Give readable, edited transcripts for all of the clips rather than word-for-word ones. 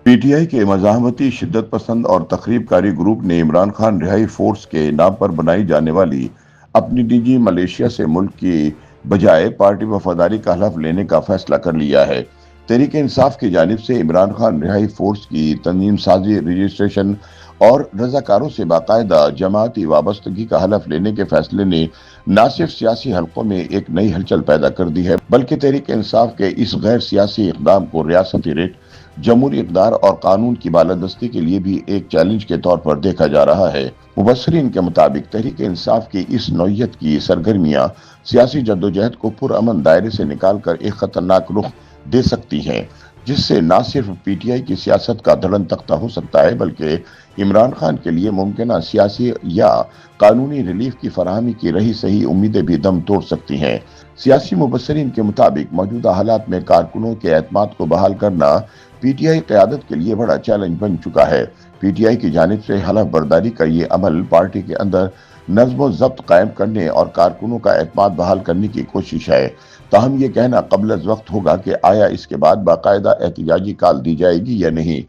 P T I کے مزاحمتی شدت پسند اور تخریب کاری گروپ نے عمران خان رہائی فورس کے نام پر بنائی جانے والی اپنی ڈی ملیشیا سے ملک کی بجائے پارٹی وفاداری کا حلف لینے کا فیصلہ کر لیا ہے۔ تحریک انصاف کی جانب سے عمران خان رہائی فورس کی تنظیم سازی، رجسٹریشن اور رضاکاروں سے باقاعدہ جماعتی وابستگی کا حلف لینے کے فیصلے نے نہ صرف سیاسی حلقوں میں ایک نئی ہلچل پیدا کر دی ہے، بلکہ تحریک انصاف کے اس غیر سیاسی اقدام کو ریاستی ریٹ، جمہوری اقدار اور قانون کی بالادستی کے لیے بھی ایک چیلنج کے طور پر دیکھا جا رہا ہے۔ مبصرین کے مطابق تحریک انصاف کی اس نوعیت کی سرگرمیاں سیاسی جدوجہد کو پرامن دائرے سے نکال کر ایک خطرناک رخ دے سکتی ہیں، جس سے نہ صرف پی ٹی آئی کی سیاست کا دھڑن تختہ ہو سکتا ہے، بلکہ عمران خان کے لیے ممکنہ سیاسی یا قانونی ریلیف کی فراہمی کی رہی صحیح امیدیں بھی دم توڑ سکتی ہیں۔ سیاسی مبصرین کے مطابق موجودہ حالات میں کارکنوں کے اعتماد کو بحال کرنا پی ٹی آئی قیادت کے لیے بڑا چیلنج بن چکا ہے۔ پی ٹی آئی کی جانب سے حلف برداری کا یہ عمل پارٹی کے اندر نظم و ضبط قائم کرنے اور کارکنوں کا اعتماد بحال کرنے کی کوشش ہے۔ تاہم یہ کہنا قبل از وقت ہوگا کہ آیا اس کے بعد باقاعدہ احتجاجی کال دی جائے گی یا نہیں۔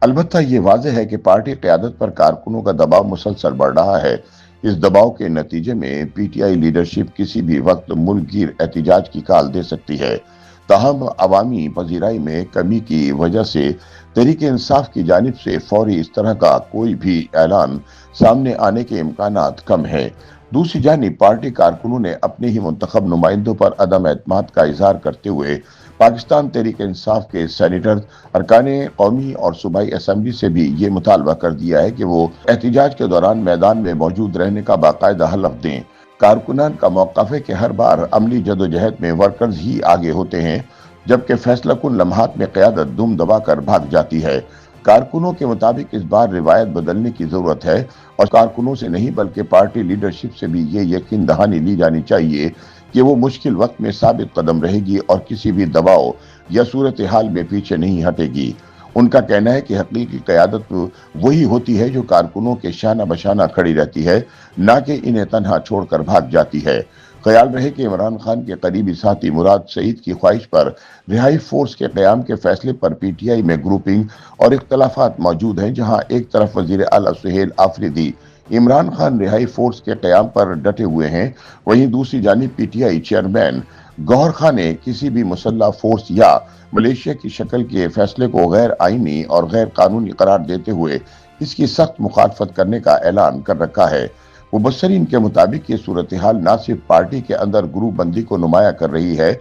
البتہ یہ واضح ہے کہ پارٹی قیادت پر کارکنوں کا دباؤ مسلسل بڑھ رہا ہے۔ اس دباؤ کے نتیجے میں پی ٹی آئی لیڈرشپ کسی بھی وقت ملک گیر احتجاج کی کال دے سکتی ہے۔ تاہم عوامی پذیرائی میں کمی کی وجہ سے تحریک انصاف کی جانب سے فوری اس طرح کا کوئی بھی اعلان سامنے آنے کے امکانات کم ہیں۔ دوسری جانب پارٹی کارکنوں نے اپنے ہی منتخب نمائندوں پر عدم اعتماد کا اظہار کرتے ہوئے پاکستان تحریک انصاف کے سینیٹر، ارکان قومی اور صوبائی اسمبلی سے بھی یہ مطالبہ کر دیا ہے کہ وہ احتجاج کے دوران میدان میں موجود رہنے کا باقاعدہ حلف دیں۔ کارکنان کا موقف ہے کہ ہر بار عملی جدوجہد میں ورکرز ہی آگے ہوتے ہیں، جبکہ فیصلہ کن لمحات میں قیادت دم دبا کر بھاگ جاتی ہے۔ کارکنوں کے مطابق اس بار روایت بدلنے کی ضرورت ہے اور کارکنوں سے نہیں بلکہ پارٹی لیڈرشپ سے بھی یہ یقین دہانی لی جانی چاہیے کہ وہ مشکل وقت میں ثابت قدم رہے گی اور کسی بھی دباؤ یا صورتحال میں پیچھے نہیں ہٹے گی۔ ان کا کہنا ہے کہ حقیقی قیادت وہی ہوتی ہے جو کارکنوں کے شانہ بشانہ کھڑی رہتی ہے، نہ کہ انہیں تنہا چھوڑ کر بھاگ جاتی ہے۔ خیال رہے کہ عمران خان کے قریبی ساتھی مراد سعید کی خواہش پر رہائی فورس کے قیام کے فیصلے پر پی ٹی آئی میں گروپنگ اور اختلافات موجود ہیں، جہاں ایک طرف وزیر اعلیٰ سہیل آفریدی عمران خان رہائی فورس کے قیام پر ڈٹے ہوئے ہیں، وہیں دوسری جانب پی ٹی آئی چیئرمین گوہر خان نے کسی بھی مسلح فورس یا ملیشیا کی شکل کے فیصلے کو غیر آئینی اور غیر قانونی قرار دیتے ہوئے اس کی سخت مخالفت کرنے کا اعلان کر رکھا ہے۔ مبصرین کے مطابق یہ صورتحال نہ صرف پارٹی کے اندر گروپ بندی کو نمایاں کر رہی ہے،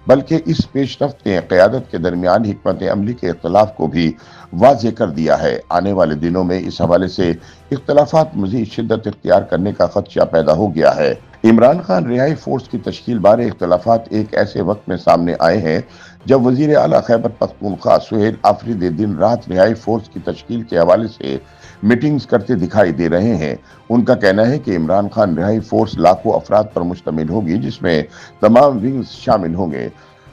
بلکہ اس پیش رفت نے قیادت کے درمیان حکمت عملی کے اختلاف کو بھی واضح کر دیا ہے۔ آنے والے دنوں میں اس حوالے سے اختلافات مزید شدت اختیار کرنے کا خدشہ پیدا ہو گیا ہے۔ عمران خان رہائی فورس کی تشکیل بارے اختلافات ایک ایسے وقت میں سامنے آئے ہیں جب وزیر اعلیٰ خیبر پختونخوا سہیل آفریدی دن رات رہائی فورس کی تشکیل کے حوالے سے میٹنگز کرتے دکھائی دے رہے ہیں۔ ان کا کہنا ہے کہ عمران خان رہائی فورس لاکھوں افراد پر مشتمل ہوگی، جس میں تمام ونگز شامل ہوں گے۔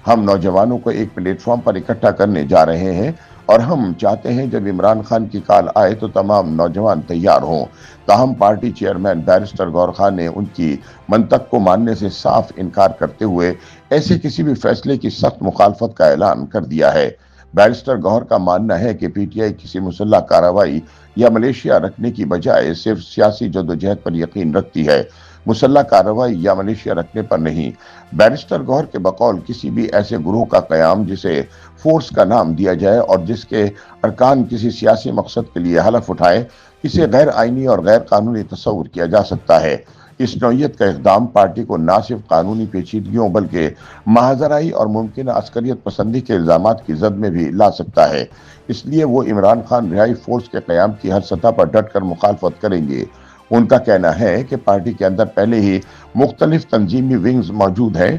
ہم نوجوانوں کو ایک پلیٹ فارم پر اکٹھا کرنے جا رہے ہیں اور ہم چاہتے ہیں جب عمران خان کی کال آئے تو تمام نوجوان تیار ہوں۔ تاہم پارٹی چیئرمین بیرسٹر گوہر خان نے ان کی منطق کو ماننے سے صاف انکار کرتے ہوئے ایسے کسی بھی فیصلے کی سخت مخالفت کا اعلان کر دیا ہے۔ بیرسٹر گوہر کا ماننا ہے کہ پی ٹی آئی کسی مسلح کارروائی یا ملیشیا رکھنے کی بجائے صرف سیاسی جدوجہد پر یقین رکھتی ہے، مسلح کارروائی یا ملیشیا رکھنے پر نہیں۔ بیرسٹر گوہر کے بقول کسی بھی ایسے گروہ کا قیام جسے فورس کا نام دیا جائے اور جس کے ارکان کسی سیاسی مقصد کے لیے حلف اٹھائیں، اسے غیر آئینی اور غیر قانونی تصور کیا جا سکتا ہے۔ اس نوعیت کا اقدام پارٹی کو نہ صرف قانونی پیچیدگیوں بلکہ محاذرائی اور ممکنہ عسکریت پسندی کے الزامات کی زد میں بھی لا سکتا ہے۔ اس لیے وہ عمران خان رہائی فورس کے قیام کی ہر سطح پر ڈٹ کر مخالفت کریں گے۔ ان کا کہنا ہے کہ پارٹی کے اندر پہلے ہی مختلف تنظیمی ونگز موجود ہیں،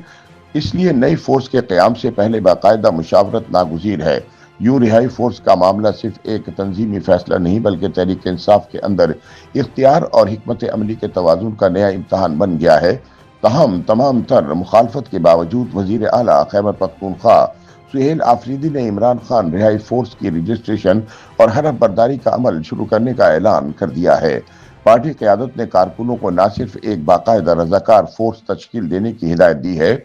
اس لیے نئی فورس کے قیام سے پہلے باقاعدہ مشاورت ناگزیر ہے۔ یوں رہائی فورس کا معاملہ صرف ایک تنظیمی فیصلہ نہیں بلکہ تحریک انصاف کے اندر اختیار اور حکمت عملی کے توازن کا نیا امتحان بن گیا ہے۔ تاہم تمام تر مخالفت کے باوجود وزیر اعلیٰ خیبر پختونخوا سہیل آفریدی نے عمران خان رہائی فورس کی رجسٹریشن اور حلف برداری کا عمل شروع کرنے کا اعلان کر دیا ہے۔ پارٹی قیادت نے کارکنوں کو نہ صرف ایک باقاعدہ رضاکار فورس تشکیل دینے کی ہدایت دی ہے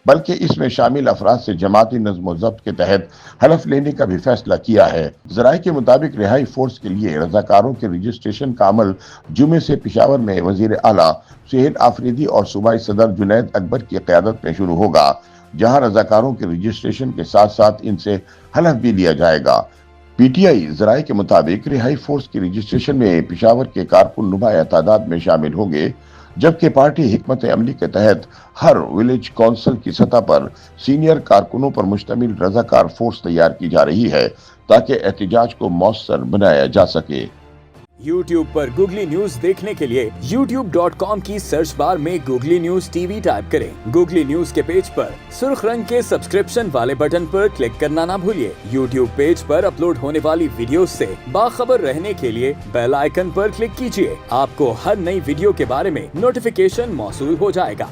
بلکہ اس میں شامل افراد سے جماعتی نظم و ضبط کے تحت حلف لینے کا بھی فیصلہ کیا ہے۔ ذرائع کے مطابق رہائی فورس کے لیے رضاکاروں کے رجسٹریشن کا عمل جمعے سے پشاور میں وزیر اعلیٰ سہیل آفریدی اور صوبائی صدر جنید اکبر کی قیادت میں شروع ہوگا، جہاں رضاکاروں کے رجسٹریشن کے ساتھ ساتھ ان سے حلف بھی لیا جائے گا۔ پی ٹی آئی ذرائع کے مطابق رہائی فورس کی رجسٹریشن میں پشاور کے کارکن نمایاں تعداد میں شامل ہوں گے، جبکہ پارٹی حکمت عملی کے تحت ہر ولیج کونسل کی سطح پر سینئر کارکنوں پر مشتمل رضاکار فورس تیار کی جا رہی ہے تاکہ احتجاج کو مؤثر بنایا جا سکے۔ یوٹیوب پر گوگلی نیوز دیکھنے کے لیے youtube.com کی سرچ بار میں googly news T V type کریں۔ گوگلی نیوز کے پیج پر سرخ رنگ کے سبسکرپشن والے بٹن پر کلک کرنا نہ بھولیے۔ یوٹیوب پیج پر اپلوڈ ہونے والی ویڈیوز سے باخبر رہنے کے لیے بیل آئیکن پر کلک کیجیے۔ آپ کو ہر نئی ویڈیو کے بارے میں نوٹیفیکیشن موصول ہو جائے گا۔